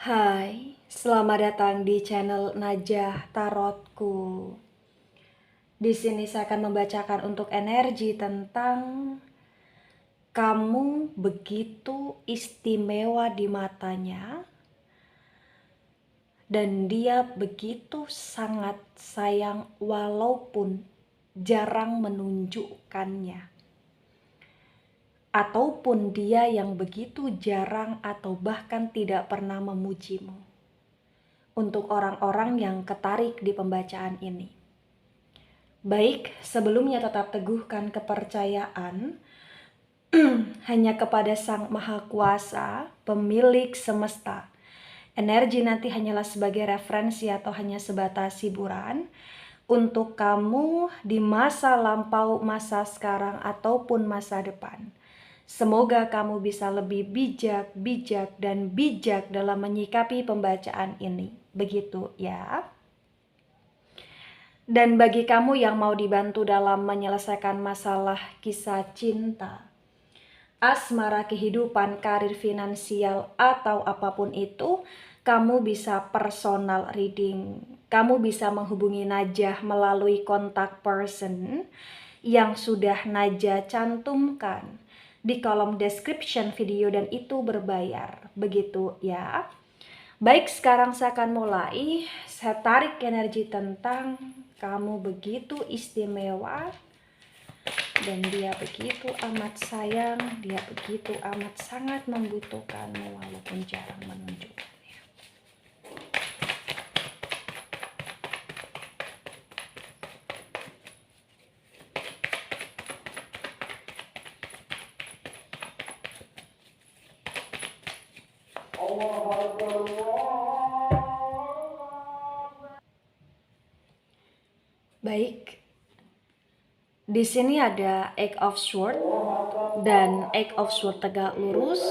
Hai, selamat datang di channel Najah Tarotku. Di sini saya akan membacakan untuk energi tentang kamu begitu istimewa di matanya dan dia begitu sangat sayang walaupun jarang menunjukkannya. Ataupun dia yang begitu jarang atau bahkan tidak pernah memujimu. Untuk orang-orang yang ketarik di pembacaan ini. Baik, sebelumnya tetap teguhkan kepercayaan hanya kepada Sang Maha Kuasa, pemilik semesta. Energi nanti hanyalah sebagai referensi atau hanya sebatas hiburan untuk kamu di masa lampau, masa sekarang, ataupun masa depan. Semoga kamu bisa lebih bijak dan bijak dalam menyikapi pembacaan ini. Begitu ya. Dan bagi kamu yang mau dibantu dalam menyelesaikan masalah kisah cinta, asmara, kehidupan, karir, finansial, atau apapun itu, kamu bisa personal reading. Kamu bisa menghubungi Najah melalui kontak person yang sudah Najah cantumkan di kolom description video dan itu berbayar. Begitu ya. Baik, sekarang saya akan mulai. Saya tarik energi tentang kamu begitu istimewa dan dia begitu amat sayang, dia begitu amat sangat membutuhkanmu walaupun jarang menunjukkannya. Baik, di sini ada Eight of Swords dan Eight of Swords tegak lurus.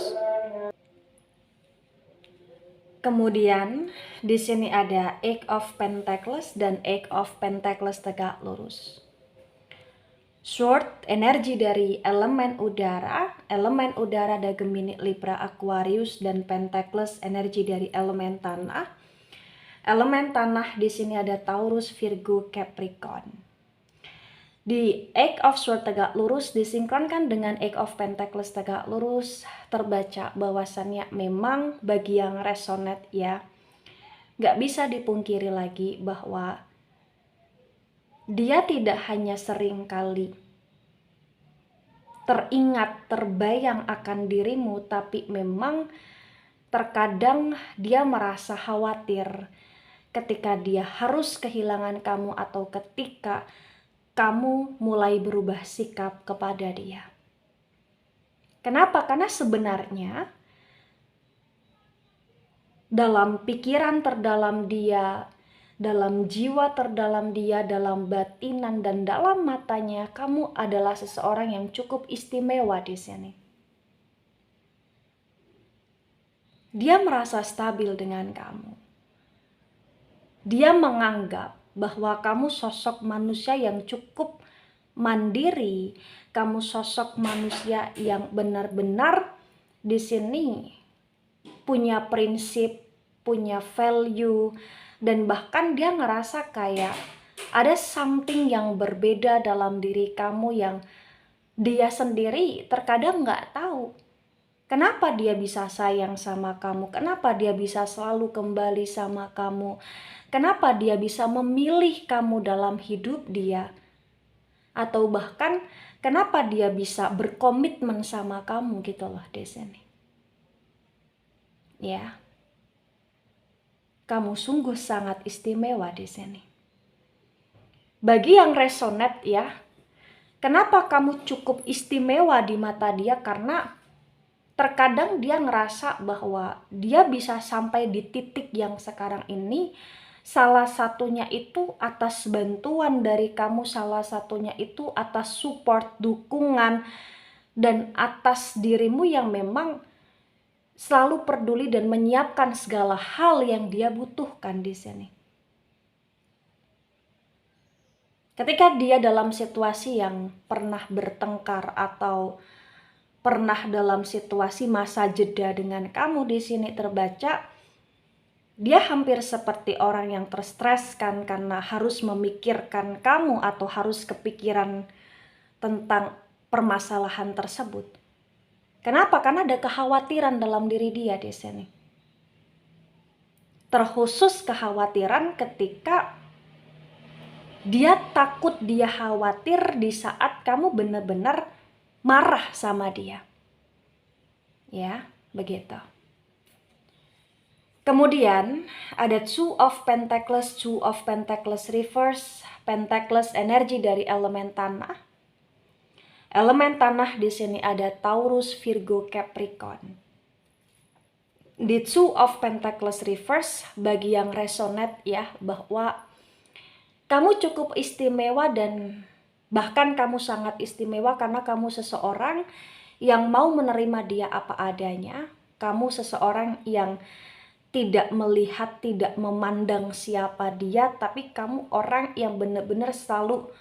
Kemudian di sini ada Eight of Pentacles dan Eight of Pentacles tegak lurus. Sword energi dari elemen udara ada Gemini, Libra, Aquarius, dan Pentacles energi dari elemen tanah. Elemen tanah di sini ada Taurus, Virgo, Capricorn. Di Eight of Swords tegak lurus disinkronkan dengan Eight of Pentacles tegak lurus, terbaca bahwasannya memang bagi yang resonate ya, gak bisa dipungkiri lagi bahwa dia tidak hanya sering kali teringat, terbayang akan dirimu, tapi memang terkadang dia merasa khawatir ketika dia harus kehilangan kamu atau ketika kamu mulai berubah sikap kepada dia. Kenapa? Karena sebenarnya dalam pikiran terdalam dia, dalam jiwa terdalam dia, dalam batinan dan dalam matanya, kamu adalah seseorang yang cukup istimewa di sini. Dia merasa stabil dengan kamu. Dia menganggap bahwa kamu sosok manusia yang cukup mandiri, kamu sosok manusia yang benar-benar di sini punya prinsip, punya value, dan bahkan dia ngerasa kayak ada something yang berbeda dalam diri kamu yang dia sendiri terkadang nggak tahu. Kenapa dia bisa sayang sama kamu? Kenapa dia bisa selalu kembali sama kamu? Kenapa dia bisa memilih kamu dalam hidup dia? Atau bahkan kenapa dia bisa berkomitmen sama kamu gitu loh di sini. Ya. Kamu sungguh sangat istimewa di sini. Bagi yang resonate ya, kenapa kamu cukup istimewa di mata dia? Karena terkadang dia ngerasa bahwa dia bisa sampai di titik yang sekarang ini, salah satunya itu atas bantuan dari kamu, salah satunya itu atas support, dukungan, dan atas dirimu yang memang selalu peduli dan menyiapkan segala hal yang dia butuhkan di sini. Ketika dia dalam situasi yang pernah bertengkar atau pernah dalam situasi masa jeda dengan kamu, di sini terbaca Dia hampir seperti orang yang terstreskan karena harus memikirkan kamu atau harus kepikiran tentang permasalahan tersebut. Kenapa? Karena ada kekhawatiran dalam diri dia di sini. Terkhusus kekhawatiran ketika dia takut, dia khawatir di saat kamu benar-benar marah sama dia. Ya, begitu. Kemudian ada Two of Pentacles reverse, Pentacles energi dari elemen tanah. Elemen tanah di sini ada Taurus, Virgo, Capricorn. Di Two of Pentacles reverse, bagi yang resonate ya, bahwa kamu cukup istimewa dan bahkan kamu sangat istimewa karena kamu seseorang yang mau menerima dia apa adanya. Kamu seseorang yang tidak melihat, tidak memandang siapa dia, tapi kamu orang yang benar-benar selalu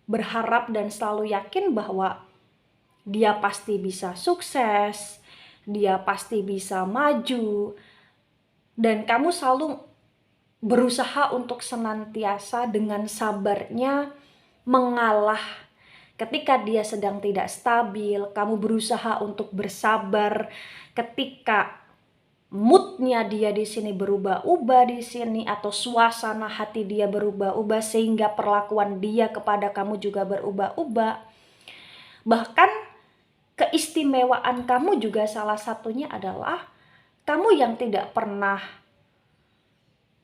berharap dan selalu yakin bahwa dia pasti bisa sukses, dia pasti bisa maju, dan kamu selalu berusaha untuk senantiasa dengan sabarnya mengalah ketika dia sedang tidak stabil. Kamu berusaha untuk bersabar ketika moodnya dia di sini berubah-ubah di sini, atau suasana hati dia berubah-ubah sehingga perlakuan dia kepada kamu juga berubah-ubah. Bahkan keistimewaan kamu juga salah satunya adalah kamu yang tidak pernah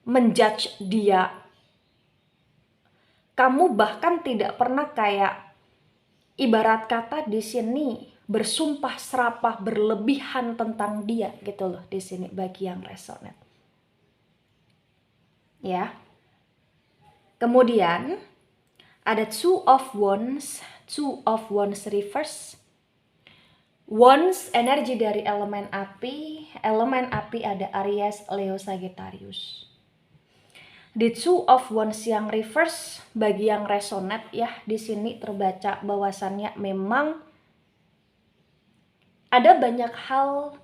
menjudge dia. Kamu bahkan tidak pernah kayak ibarat kata di sini bersumpah serapah berlebihan tentang dia gitu loh di sini bagi yang resonate. Ya. Kemudian ada Two of Wands reverse. Wands energi dari elemen api ada Aries, Leo, Sagittarius. Di Two of Wands yang reverse, bagi yang resonate ya, di sini terbaca bahwasannya memang ada banyak hal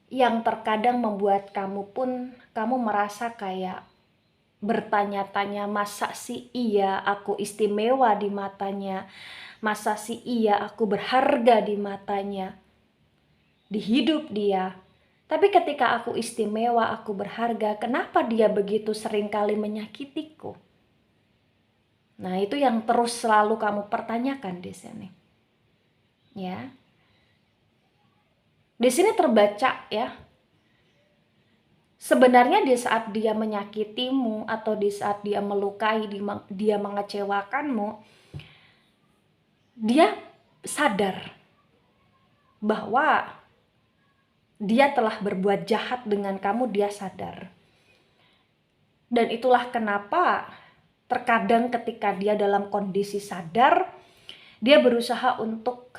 yang terkadang membuat kamu merasa kayak bertanya-tanya, masa sih iya aku istimewa di matanya? Masa sih iya aku berharga di matanya, di hidup dia? Tapi ketika aku istimewa, aku berharga, kenapa dia begitu seringkali menyakitiku? Nah, itu yang terus selalu kamu pertanyakan di sini. Ya. Di sini terbaca ya, sebenarnya di saat dia menyakitimu atau di saat dia melukai, dia mengecewakanmu, dia sadar bahwa dia telah berbuat jahat dengan kamu, dia sadar. Dan itulah kenapa terkadang ketika dia dalam kondisi sadar, dia berusaha untuk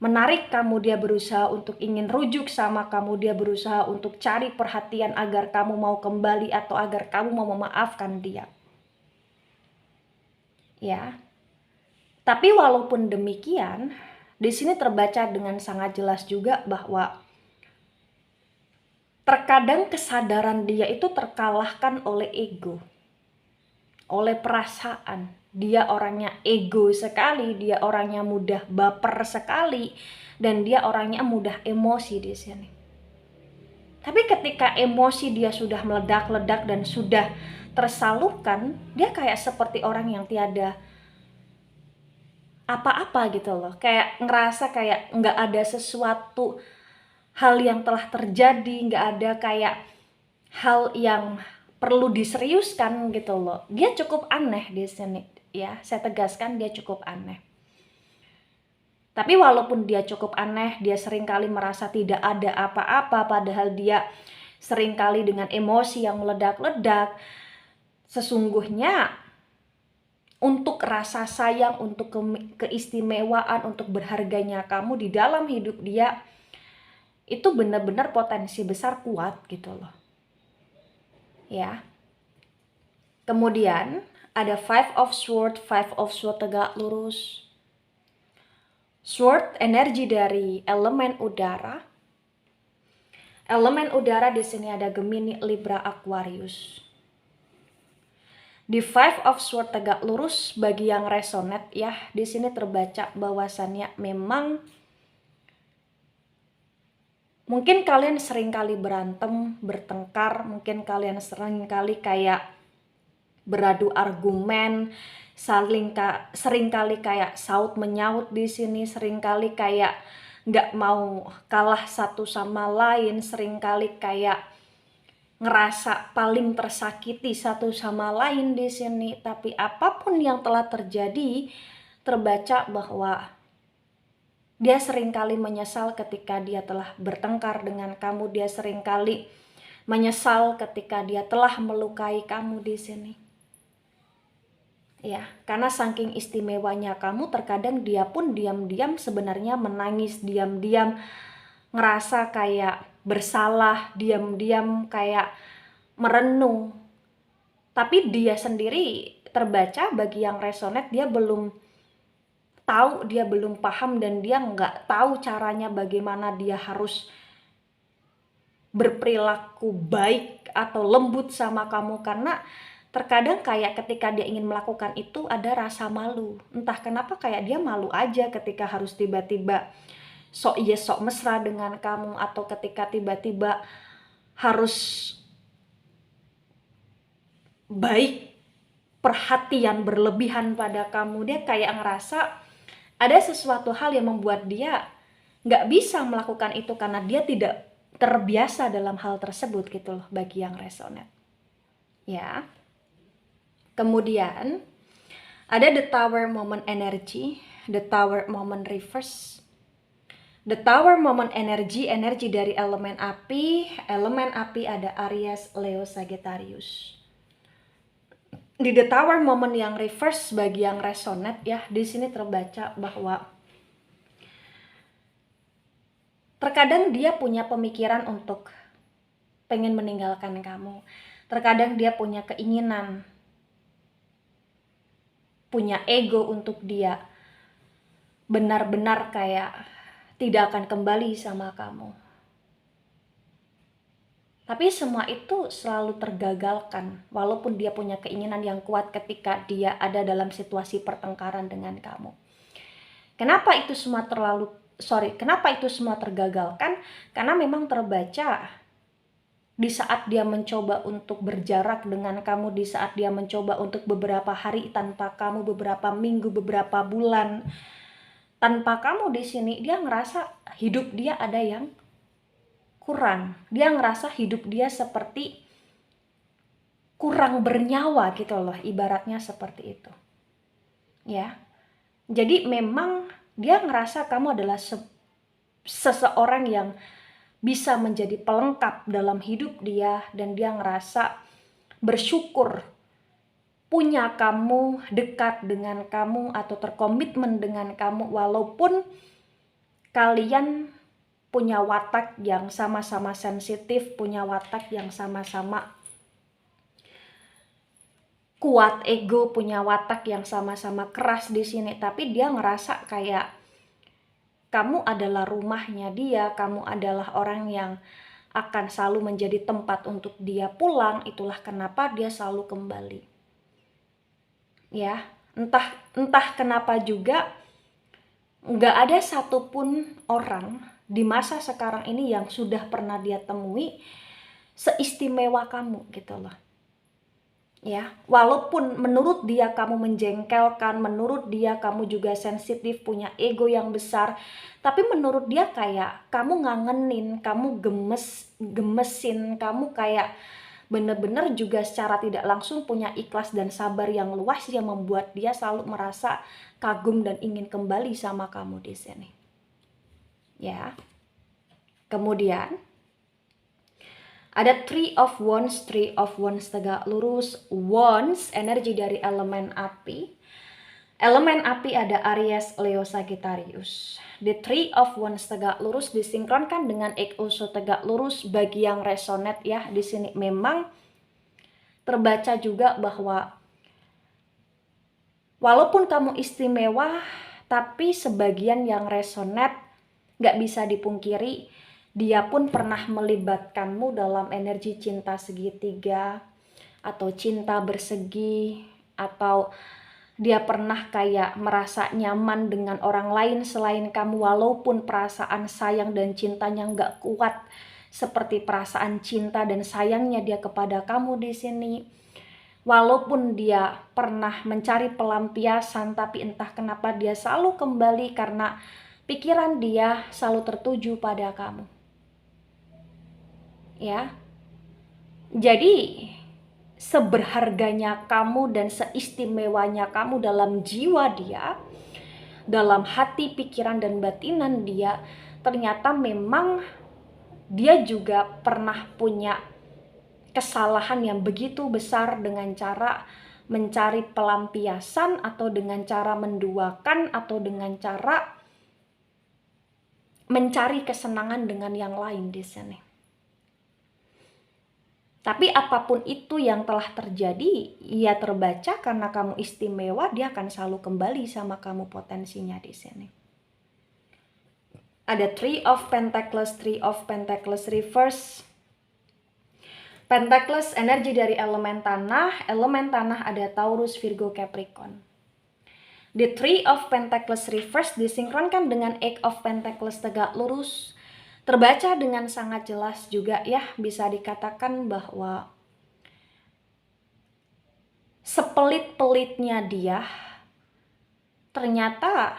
menarik kamu, dia berusaha untuk ingin rujuk sama kamu, dia berusaha untuk cari perhatian agar kamu mau kembali atau agar kamu mau memaafkan dia. Ya. Tapi walaupun demikian, di sini terbaca dengan sangat jelas juga bahwa terkadang kesadaran dia itu terkalahkan oleh ego, oleh perasaan. Dia orangnya ego sekali, dia orangnya mudah baper sekali, dan dia orangnya mudah emosi di sini. Tapi ketika emosi dia sudah meledak-ledak dan sudah tersalurkan, dia kayak seperti orang yang tiada apa-apa gitu loh. Kayak ngerasa kayak nggak ada sesuatu hal yang telah terjadi, nggak ada kayak hal yang perlu diseriuskan gitu loh. Dia cukup aneh di sini. Ya, saya tegaskan dia cukup aneh. Tapi walaupun dia cukup aneh, dia seringkali merasa tidak ada apa-apa, padahal dia seringkali dengan emosi yang meledak-ledak. Sesungguhnya untuk rasa sayang, untuk keistimewaan, untuk berharganya kamu di dalam hidup dia, itu benar-benar potensi besar kuat gitu loh. Ya. Kemudian ada Five of Swords tegak lurus. Sword energi dari elemen udara. Elemen udara di sini ada Gemini, Libra, Aquarius. Di Five of Swords tegak lurus bagi yang resonate ya, di sini terbaca bahwasannya memang mungkin kalian sering kali berantem, bertengkar, mungkin kalian sering kali kayak beradu argumen, sering kali kayak saut menyaut di sini, sering kali kayak nggak mau kalah satu sama lain, sering kali kayak ngerasa paling tersakiti satu sama lain di sini. Tapi apapun yang telah terjadi, terbaca bahwa dia seringkali menyesal ketika dia telah bertengkar dengan kamu. Dia seringkali menyesal ketika dia telah melukai kamu di sini. Ya, karena saking istimewanya kamu, terkadang dia pun diam-diam sebenarnya menangis, diam-diam ngerasa kayak bersalah, diam-diam kayak merenung. Tapi dia sendiri terbaca bagi yang resonate, dia belum tahu, dia belum paham, dan dia nggak tahu caranya bagaimana dia harus berperilaku baik atau lembut sama kamu. Karena terkadang kayak ketika dia ingin melakukan itu ada rasa malu. Entah kenapa kayak dia malu aja ketika harus tiba-tiba sok yes sok mesra dengan kamu, atau ketika tiba-tiba harus baik, perhatian berlebihan pada kamu. Dia kayak ngerasa ada sesuatu hal yang membuat dia nggak bisa melakukan itu karena dia tidak terbiasa dalam hal tersebut gitu loh, bagi yang resonate ya. Kemudian ada the Tower moment energy, the Tower moment reverse. The Tower moment energy dari elemen api. Elemen api ada Aries, Leo, Sagittarius. Di the Tower moment yang reverse bagi yang resonate ya, di sini terbaca bahwa terkadang dia punya pemikiran untuk pengen meninggalkan kamu. Terkadang dia punya keinginan, punya ego untuk dia benar-benar kayak tidak akan kembali sama kamu. Tapi semua itu selalu tergagalkan, walaupun dia punya keinginan yang kuat ketika dia ada dalam situasi pertengkaran dengan kamu. Kenapa itu semua tergagalkan? Karena memang terbaca di saat dia mencoba untuk berjarak dengan kamu, di saat dia mencoba untuk beberapa hari tanpa kamu, beberapa minggu, beberapa bulan tanpa kamu di sini, dia ngerasa hidup dia ada yang kurang. Dia ngerasa hidup dia seperti kurang bernyawa gitu loh, ibaratnya seperti itu. Ya. Jadi memang dia ngerasa kamu adalah seseorang yang bisa menjadi pelengkap dalam hidup dia, dan dia ngerasa bersyukur punya kamu, dekat dengan kamu, atau terkomitmen dengan kamu, walaupun kalian punya watak yang sama-sama sensitif, punya watak yang sama-sama kuat, ego, punya watak yang sama-sama keras di sini. Tapi dia ngerasa kayak kamu adalah rumahnya dia, kamu adalah orang yang akan selalu menjadi tempat untuk dia pulang. Itulah kenapa dia selalu kembali. Ya, entah kenapa juga nggak ada satupun orang di masa sekarang ini yang sudah pernah dia temui seistimewa kamu gitu loh. Ya, walaupun menurut dia kamu menjengkelkan, menurut dia kamu juga sensitif, punya ego yang besar, tapi menurut dia kayak kamu ngangenin, kamu gemesin, kamu kayak bener-bener juga secara tidak langsung punya ikhlas dan sabar yang luas yang membuat dia selalu merasa kagum dan ingin kembali sama kamu di sini. Ya. Kemudian ada Three of Wands tegak lurus. Wands energi dari elemen api. Elemen api ada Aries, Leo, Sagittarius. The Three of Wands tegak lurus disinkronkan dengan Eight of Swords tegak lurus bagi yang resonate ya. Di sini memang terbaca juga bahwa walaupun kamu istimewa, tapi sebagian yang resonate gak bisa dipungkiri, dia pun pernah melibatkanmu dalam energi cinta segitiga atau cinta bersegi, atau dia pernah kayak merasa nyaman dengan orang lain selain kamu walaupun perasaan sayang dan cintanya nggak kuat seperti perasaan cinta dan sayangnya dia kepada kamu di sini. Walaupun dia pernah mencari pelampiasan, tapi entah kenapa dia selalu kembali karena pikiran dia selalu tertuju pada kamu. Ya. Jadi seberharganya kamu dan seistimewanya kamu dalam jiwa dia, dalam hati, pikiran, dan batinan dia, ternyata memang dia juga pernah punya kesalahan yang begitu besar dengan cara mencari pelampiasan, atau dengan cara menduakan, atau dengan cara mencari kesenangan dengan yang lain di sini. Tapi apapun itu yang telah terjadi, ya terbaca karena kamu istimewa, dia akan selalu kembali sama kamu potensinya di sini. Ada Three of Pentacles reverse. Pentacles energi dari elemen tanah ada Taurus, Virgo, Capricorn. The Three of Pentacles reverse disinkronkan dengan Eight of Pentacles tegak lurus. Terbaca dengan sangat jelas juga ya, bisa dikatakan bahwa sepelit-pelitnya dia, ternyata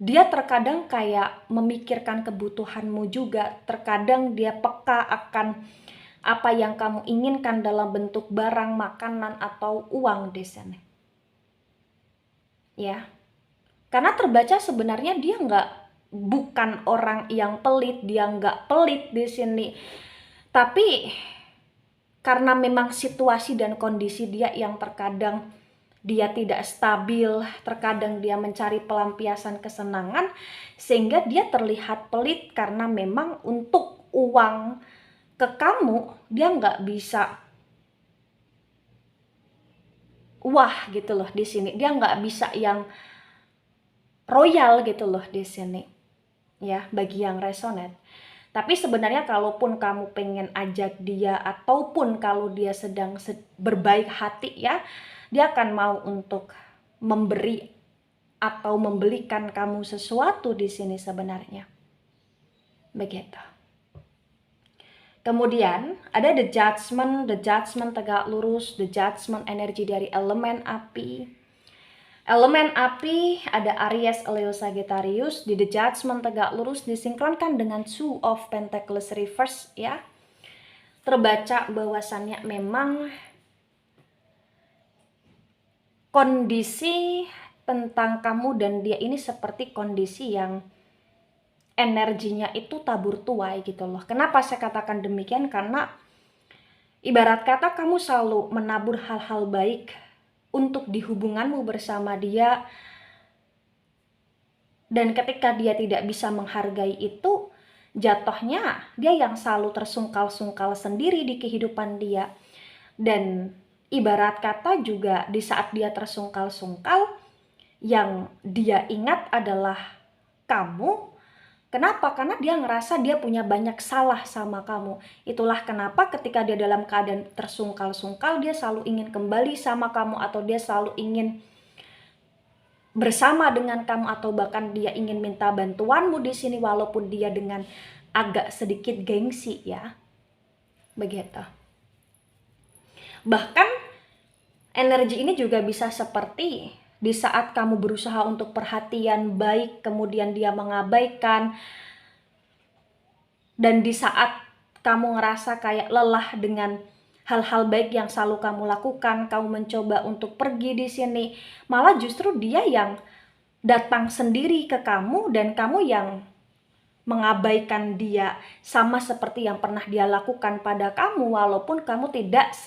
dia terkadang kayak memikirkan kebutuhanmu juga. Terkadang dia peka akan apa yang kamu inginkan dalam bentuk barang, makanan, atau uang di sini. Ya, karena terbaca sebenarnya dia bukan orang yang pelit, dia nggak pelit di sini. Tapi karena memang situasi dan kondisi dia yang terkadang dia tidak stabil, terkadang dia mencari pelampiasan kesenangan, sehingga dia terlihat pelit karena memang untuk uang ke kamu, dia nggak bisa wah gitu loh di sini. Dia nggak bisa yang royal gitu loh di sini. Ya, bagi yang resonate. Tapi sebenarnya kalaupun kamu pengen ajak dia, ataupun kalau dia sedang berbaik hati ya, dia akan mau untuk memberi atau membelikan kamu sesuatu di sini sebenarnya. Begitu. Kemudian ada the judgment tegak lurus, the judgment energi dari elemen api. Elemen api ada Aries, Leo, Sagittarius. Di the judgment tegak lurus disinkronkan dengan Two of Pentacles reverse ya. Terbaca bahwasannya memang kondisi tentang kamu dan dia ini seperti kondisi yang energinya itu tabur tuai gitu loh. Kenapa saya katakan demikian? Karena ibarat kata kamu selalu menabur hal-hal baik untuk di hubunganmu bersama dia, dan ketika dia tidak bisa menghargai itu, jatuhnya dia yang selalu tersungkal-sungkal sendiri di kehidupan dia. Dan ibarat kata juga di saat dia tersungkal-sungkal, yang dia ingat adalah kamu. Kenapa? Karena dia ngerasa dia punya banyak salah sama kamu. Itulah kenapa ketika dia dalam keadaan tersungkal-sungkal, dia selalu ingin kembali sama kamu, atau dia selalu ingin bersama dengan kamu, atau bahkan dia ingin minta bantuanmu di sini walaupun dia dengan agak sedikit gengsi ya. Begitu. Bahkan energi ini juga bisa seperti di saat kamu berusaha untuk perhatian baik, kemudian dia mengabaikan. Dan di saat kamu ngerasa kayak lelah dengan hal-hal baik yang selalu kamu lakukan, kamu mencoba untuk pergi di sini, malah justru dia yang datang sendiri ke kamu, dan kamu yang mengabaikan dia, sama seperti yang pernah dia lakukan pada kamu, walaupun kamu tidak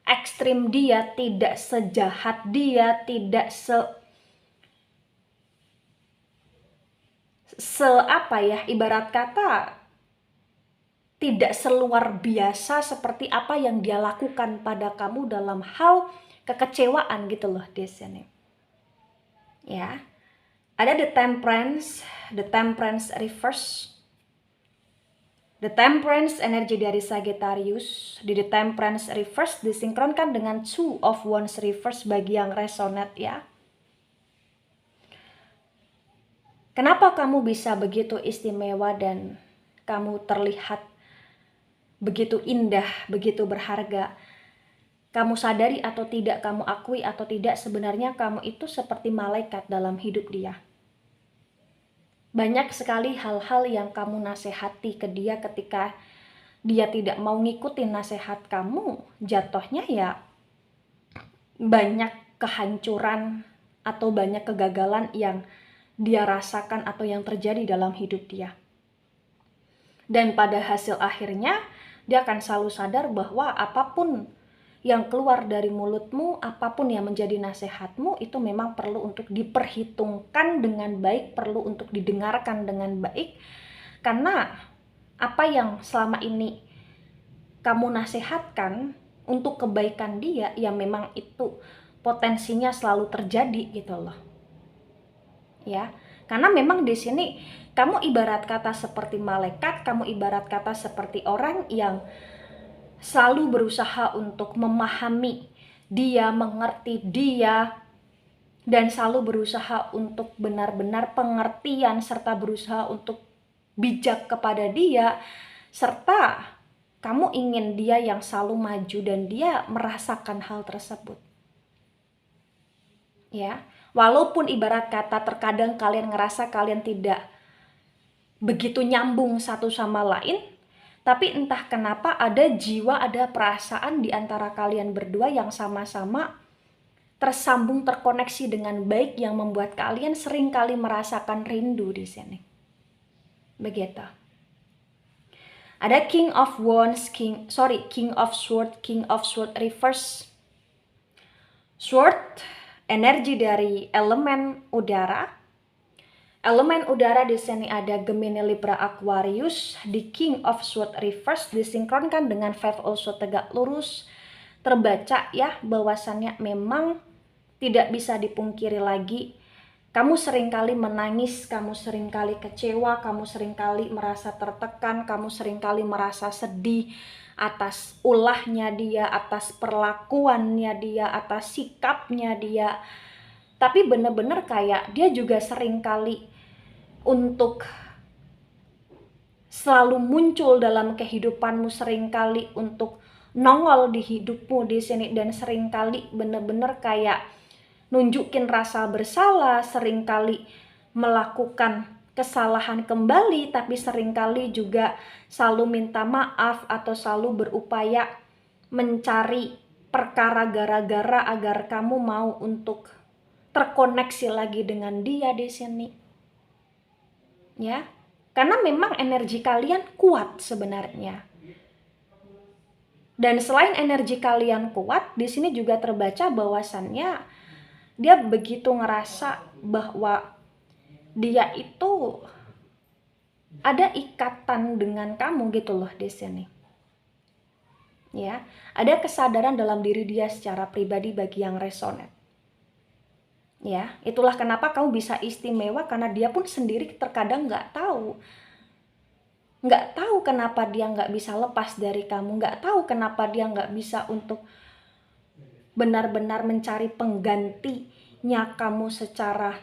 ekstrim dia, tidak sejahat dia, tidak ibarat kata tidak seluar biasa seperti apa yang dia lakukan pada kamu dalam hal kekecewaan gitu loh di sini. Ya. Ada the temperance reverse. The Temperance energi dari Sagittarius di The Temperance reverse disinkronkan dengan Two of Wands reverse bagi yang resonate ya. Kenapa kamu bisa begitu istimewa dan kamu terlihat begitu indah, begitu berharga? Kamu sadari atau tidak, kamu akui atau tidak, sebenarnya kamu itu seperti malaikat dalam hidup dia. Banyak sekali hal-hal yang kamu nasihati ke dia, ketika dia tidak mau ngikutin nasihat kamu, jatuhnya ya banyak kehancuran atau banyak kegagalan yang dia rasakan atau yang terjadi dalam hidup dia. Dan pada hasil akhirnya dia akan selalu sadar bahwa apapun yang keluar dari mulutmu, apapun yang menjadi nasihatmu, itu memang perlu untuk diperhitungkan dengan baik, perlu untuk didengarkan dengan baik. Karena apa yang selama ini kamu nasihatkan untuk kebaikan dia, ya memang itu potensinya selalu terjadi gitu loh. Ya, karena memang di sini kamu ibarat kata seperti malaikat, kamu ibarat kata seperti orang yang selalu berusaha untuk memahami dia, mengerti dia, dan selalu berusaha untuk benar-benar pengertian serta berusaha untuk bijak kepada dia, serta kamu ingin dia yang selalu maju dan dia merasakan hal tersebut. Ya, walaupun ibarat kata terkadang kalian ngerasa kalian tidak begitu nyambung satu sama lain, tapi entah kenapa ada jiwa, ada perasaan di antara kalian berdua yang sama-sama tersambung, terkoneksi dengan baik, yang membuat kalian seringkali merasakan rindu di sini. Begitu. Ada King of Wands, King of Sword reverse. Sword energi dari elemen udara. Elemen udara di sini ada Gemini, Libra, Aquarius. Di King of Swords reverse disinkronkan dengan Five also tegak lurus. Terbaca ya bahwasannya memang tidak bisa dipungkiri lagi, kamu seringkali menangis, kamu seringkali kecewa, kamu seringkali merasa tertekan, kamu seringkali merasa sedih atas ulahnya dia, atas perlakuannya dia, atas sikapnya dia. Tapi bener-bener kayak dia juga seringkali untuk selalu muncul dalam kehidupanmu, seringkali untuk nongol di hidupmu di sini, dan seringkali bener-bener kayak nunjukin rasa bersalah, seringkali melakukan kesalahan kembali, tapi seringkali juga selalu minta maaf atau selalu berupaya mencari perkara gara-gara agar kamu mau untuk terkoneksi lagi dengan dia di sini. Ya, karena memang energi kalian kuat sebenarnya. Dan selain energi kalian kuat, di sini juga terbaca bahwasannya dia begitu ngerasa bahwa dia itu ada ikatan dengan kamu gitu loh di sini. Ya, ada kesadaran dalam diri dia secara pribadi bagi yang resonate. Ya, itulah kenapa kamu bisa istimewa, karena dia pun sendiri terkadang nggak tahu kenapa dia nggak bisa lepas dari kamu, nggak tahu kenapa dia nggak bisa untuk benar-benar mencari penggantinya kamu secara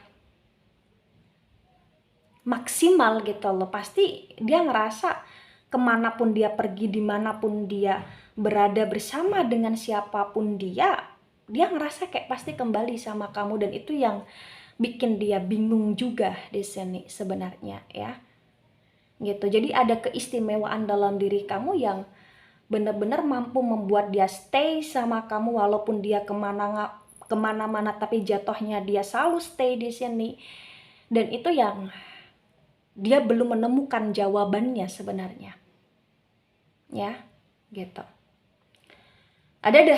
maksimal gitu loh. Pasti dia ngerasa kemanapun dia pergi, dimanapun dia berada bersama dengan siapapun dia ngerasa kayak pasti kembali sama kamu, dan itu yang bikin dia bingung juga di sini sebenarnya ya. Gitu. Jadi ada keistimewaan dalam diri kamu yang benar-benar mampu membuat dia stay sama kamu walaupun dia kemana-mana, tapi jatuhnya dia selalu stay di sini. Dan itu yang dia belum menemukan jawabannya sebenarnya. Ya, gitu. Ada The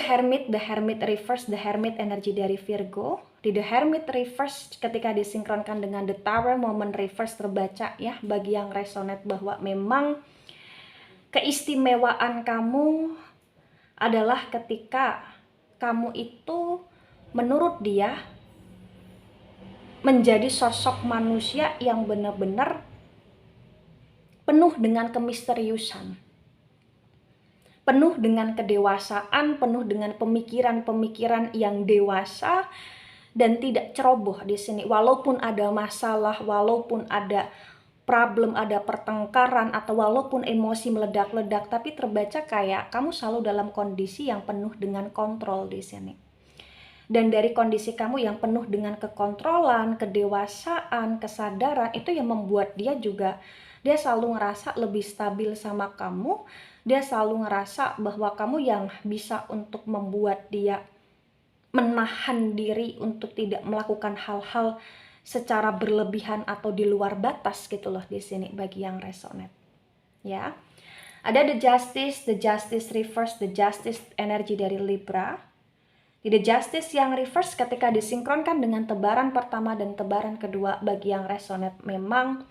Hermit reverse, The Hermit energi dari Virgo. Di The Hermit reverse ketika disinkronkan dengan The Tower Moment reverse terbaca ya bagi yang resonate bahwa memang keistimewaan kamu adalah ketika kamu itu menurut dia menjadi sosok manusia yang benar-benar penuh dengan kemisteriusan, penuh dengan kedewasaan, penuh dengan pemikiran-pemikiran yang dewasa dan tidak ceroboh di sini. Walaupun ada masalah, walaupun ada problem, ada pertengkaran, atau walaupun emosi meledak-ledak, tapi terbaca kayak kamu selalu dalam kondisi yang penuh dengan kontrol di sini. Dan dari kondisi kamu yang penuh dengan kekontrolan, kedewasaan, kesadaran, itu yang membuat dia selalu ngerasa lebih stabil sama kamu. Dia selalu ngerasa bahwa kamu yang bisa untuk membuat dia menahan diri untuk tidak melakukan hal-hal secara berlebihan atau di luar batas gitu loh di sini bagi yang resonate. Ya. Ada the justice reverse, the justice energi dari Libra. Di the justice yang reverse ketika disinkronkan dengan tebaran pertama dan tebaran kedua bagi yang resonate, memang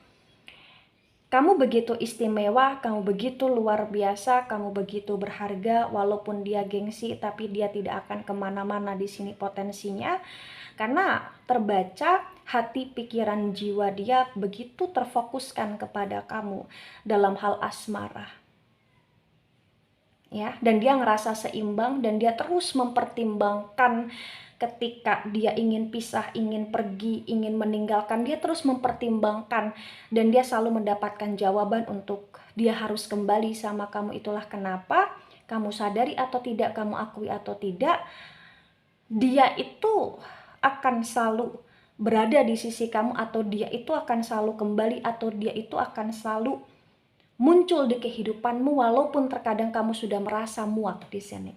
kamu begitu istimewa, kamu begitu luar biasa, kamu begitu berharga. Walaupun dia gengsi, tapi dia tidak akan kemana-mana di sini potensinya, karena terbaca hati, pikiran, jiwa dia begitu terfokuskan kepada kamu dalam hal asmara. Ya, dan dia ngerasa seimbang dan dia terus mempertimbangkan ketika dia ingin pisah, ingin pergi, ingin meninggalkan, dia terus mempertimbangkan dan dia selalu mendapatkan jawaban untuk dia harus kembali sama kamu. Itulah kenapa kamu sadari atau tidak, kamu akui atau tidak, dia itu akan selalu berada di sisi kamu, atau dia itu akan selalu kembali, atau dia itu akan selalu muncul di kehidupanmu walaupun terkadang kamu sudah merasa muak di sini.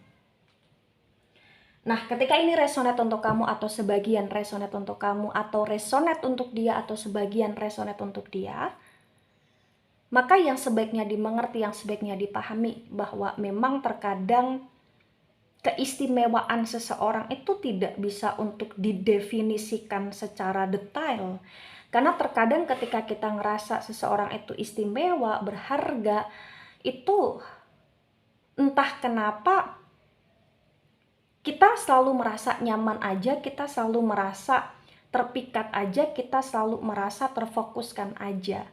Nah, ketika ini resonate untuk kamu atau sebagian resonate untuk kamu, atau resonate untuk dia atau sebagian resonate untuk dia, maka yang sebaiknya dimengerti, yang sebaiknya dipahami bahwa memang terkadang keistimewaan seseorang itu tidak bisa untuk didefinisikan secara detail. Karena terkadang ketika kita ngerasa seseorang itu istimewa, berharga, itu entah kenapa kita selalu merasa nyaman aja, kita selalu merasa terpikat aja, kita selalu merasa terfokuskan aja.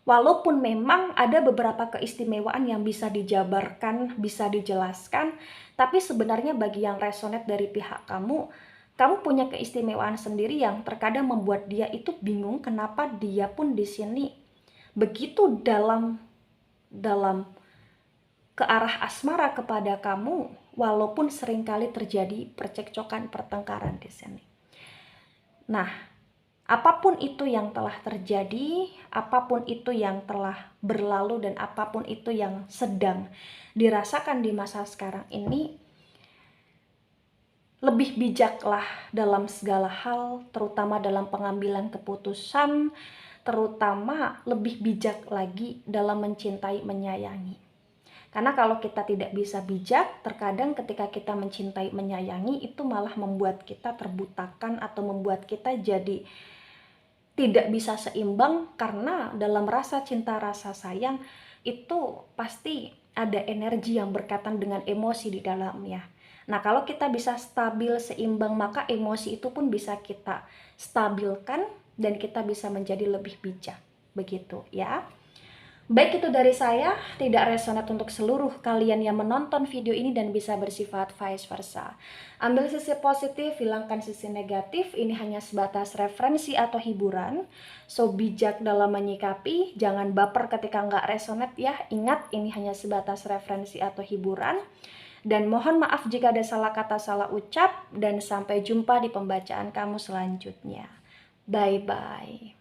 Walaupun memang ada beberapa keistimewaan yang bisa dijabarkan, bisa dijelaskan, tapi sebenarnya bagi yang resonate dari pihak kamu punya keistimewaan sendiri yang terkadang membuat dia itu bingung kenapa dia pun di sini begitu dalam ke arah asmara kepada kamu, walaupun seringkali terjadi percekcokan, pertengkaran di sini. Nah, apapun itu yang telah terjadi, apapun itu yang telah berlalu, dan apapun itu yang sedang dirasakan di masa sekarang ini, lebih bijaklah dalam segala hal, terutama dalam pengambilan keputusan, terutama lebih bijak lagi dalam mencintai, menyayangi. Karena kalau kita tidak bisa bijak, terkadang ketika kita mencintai, menyayangi, itu malah membuat kita terbutakan atau membuat kita jadi tidak bisa seimbang, karena dalam rasa cinta, rasa sayang itu pasti ada energi yang berkaitan dengan emosi di dalamnya. Nah, kalau kita bisa stabil, seimbang, maka emosi itu pun bisa kita stabilkan dan kita bisa menjadi lebih bijak. Begitu ya. Baik, itu dari saya, tidak resonate untuk seluruh kalian yang menonton video ini dan bisa bersifat vice versa. Ambil sisi positif, hilangkan sisi negatif, ini hanya sebatas referensi atau hiburan. So, bijak dalam menyikapi, jangan baper ketika nggak resonate ya. Ingat, ini hanya sebatas referensi atau hiburan. Dan mohon maaf jika ada salah kata, salah ucap, dan sampai jumpa di pembacaan kamu selanjutnya. Bye-bye.